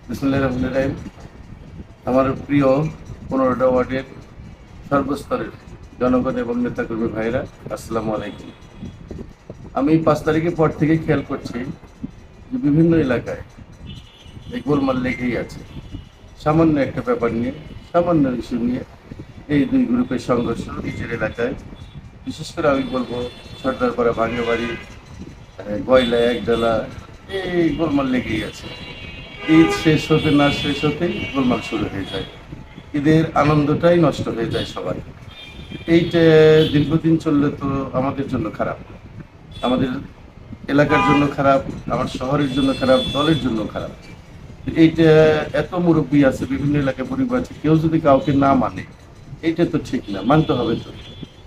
বিসমিল্লাহির রহমানির রহিম। আমার প্রিয় ১৫টা ওয়ার্ডের সর্বস্তরের জনগণ এবং নেতাকর্মী ভাইরা, আসসালামু আলাইকুম। আমি ৫ তারিখের পর থেকে খেয়াল করছি যে বিভিন্ন এলাকায় এই গোলমাল লেগেই আছে। সামান্য একটা ব্যাপার নিয়ে, সামান্য ইস্যু নিয়ে এই দুই গ্রুপের সংঘর্ষ নিজের এলাকায়। বিশেষ করে আমি বলবো সর্দারপাড়া, ভাঙ্গাবাড়ি, গয়লা, একডালা, এই গোলমাল লেগেই আছে। ঈদ শেষ হতে না শেষ হতেই গোলমাল শুরু হয়ে যায়। ঈদের আনন্দটাই নষ্ট হয়ে যায় সবার। এইটা দীর্ঘদিন চললে তো আমাদের জন্য খারাপ, আমাদের এলাকার জন্য খারাপ, আমার শহরের জন্য খারাপ, দলের জন্য খারাপ। এইটা এত মুরব্বী আছে, বিভিন্ন এলাকায় পরিবার আছে, কেউ যদি কাউকে না মানে এইটা তো ঠিক না, মানতে হবে তো।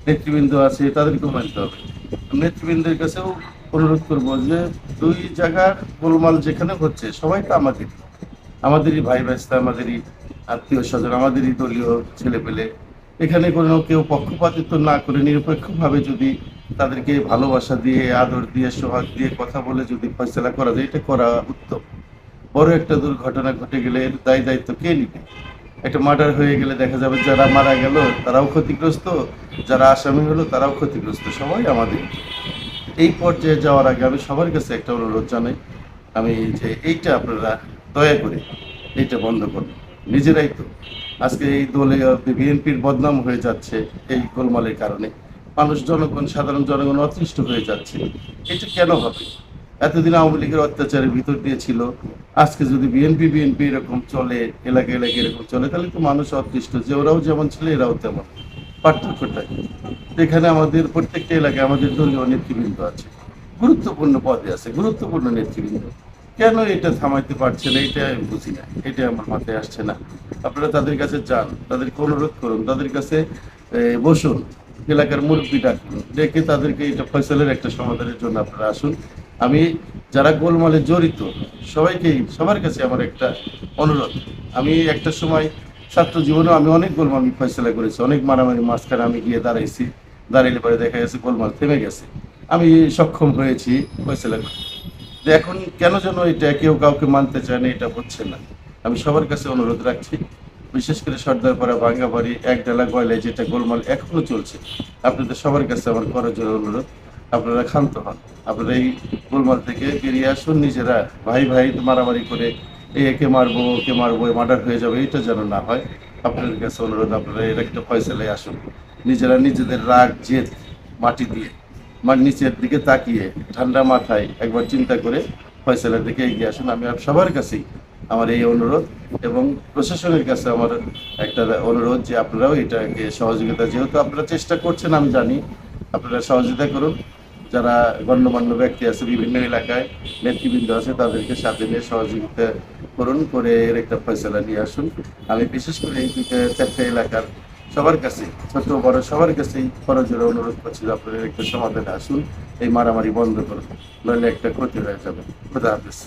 নেতৃবৃন্দ আছে, তাদেরকেও মানতে হবে। নেতৃবৃন্দের কাছেও অনুরোধ করবো যে দুই জায়গার গোলমাল যেখানে হচ্ছে সবাই তো আমাদেরই ভাই ভাইস্তা, আমাদেরই আত্মীয় স্বজন, আমাদেরই দলীয় ছেলেপেলে। এখানে কোনো কেউ পক্ষপাতিত্ব না করে নিরপেক্ষভাবে যদি তাদেরকে ভালোবাসা দিয়ে, আদর দিয়ে, সোহাগ দিয়ে কথা বলে যদি ফয়সলা করা যায়, এটা করা উত্তম। বড় একটা দুর্ঘটনা ঘটে গেলে এর দায়িত্ব কে নিবে? একটা মার্ডার হয়ে গেলে দেখা যাবে যারা মারা গেল তারাও ক্ষতিগ্রস্ত, যারা আসামি হলো তারাও ক্ষতিগ্রস্ত, সবাই আমাদের। এই পর্যায়ে যাওয়ার আগে আমি সবার কাছে একটা অনুরোধ জানাই, আমি যে এইটা আপনারা দয়া করে এইটা বন্ধ করুন। নিজেরাই তো আজকে এই দলে বিএনপির বদনাম হয়ে যাচ্ছে এই গোলমালের কারণে। মানুষ, জনগণ, সাধারণ জনগণ অতিষ্ঠ হয়ে যাচ্ছে। এটা কেন হবে? এতদিন আওয়ামী লীগের অত্যাচারের ভিতর দিয়ে ছিল, আজকে যদি বিএনপি এরকম চলে, এলাকায় এলাকায় এরকম চলে, তাহলে তো মানুষ অতিষ্ঠ যে ওরাও যেমন ছিল এরাও তেমন। পার্থক্যটা কি? এখানে আমাদের প্রত্যেকটা এলাকায় আমাদের দলীয় নেতৃবৃন্দ আছে, গুরুত্বপূর্ণ পদে আছে, গুরুত্বপূর্ণ নেতৃবৃন্দ। কেন এটা থামাইতে পারছে না, এটা আমি বুঝি না, এটা আমার মাথায় আসছে না। আপনারা তাদের কাছে যান, তাদেরকে অনুরোধ করুন, তাদের কাছে বসুন, এলাকার মুরব্বী ডাকুন, ডেকে তাদেরকে এটা ফয়সালের একটা সমাধানের জন্য আপনারা আসুন। আমি যারা গোলমালে জড়িত সবাইকেই, সবার কাছে আমার একটা অনুরোধ। আমি একটা সময় ছাত্র জীবনেও আমি অনেক গোলমাল ফয়সলা করেছি, অনেক মারামারি মাঝখানে আমি গিয়ে দাঁড়াইছি, দাঁড়াইলে পরে দেখা গেছে গোলমাল থেমে গেছে, আমি সক্ষম হয়েছি ফয়সলা করতে। যে এখন কেন যেন এটা কেউ কাউকে মানতে চায় না, এটা হচ্ছে না। আমি সবার কাছে অনুরোধ রাখছি, বিশেষ করে সর্দারপাড়া, ভাঙ্গাবাড়ি, একডালা, গয়লায় যেটা গোলমাল এখনো চলছে, আপনাদের সবার কাছে আমার করজোড়ে অনুরোধ, আপনারা ক্ষান্ত হন। আপনারা এই গোলমাল থেকে বেরিয়ে আসুন। নিজেরা ভাই ভাই মারামারি করে একে মারবো, ওকে মারবো, মার্ডার হয়ে যাবে, এটা যেন না হয়। আপনাদের কাছে অনুরোধ, আপনারা এর একটা ফয়সালায় আসুন। নিজেরা নিজেদের রাগ জেদ মাটি দিয়ে, নিচের দিকে তাকিয়ে ঠান্ডা মাথায় একবার চিন্তা করে ফয়সালার দিকে এগিয়ে আসুন। আমি সবার কাছেই আমার এই অনুরোধ, এবং প্রশাসনের কাছে আমার একটা অনুরোধ যে আপনারাও এটাকে সহযোগিতা, যেহেতু আপনারা চেষ্টা করছেন আমি জানি, আপনারা সহযোগিতা করুন। যারা গণ্যমান্য ব্যক্তি আছে বিভিন্ন এলাকায়, নেতৃবৃন্দ আছে, তাদেরকে সাথে নিয়ে সহযোগিতা করুন, করে এর একটা ফয়সালা নিয়ে আসুন। আমি বিশেষ করে এই দুটো চারটে এলাকার সবার কাছে, ছোট বড় সবার কাছেই করজোড়ে অনুরোধ করছি যে আপনারা একটা সমাধানে আসুন, এই মারামারি বন্ধ করুন, নইলে একটা ক্ষতি হয়ে যাবে। খোদা হাফেজ।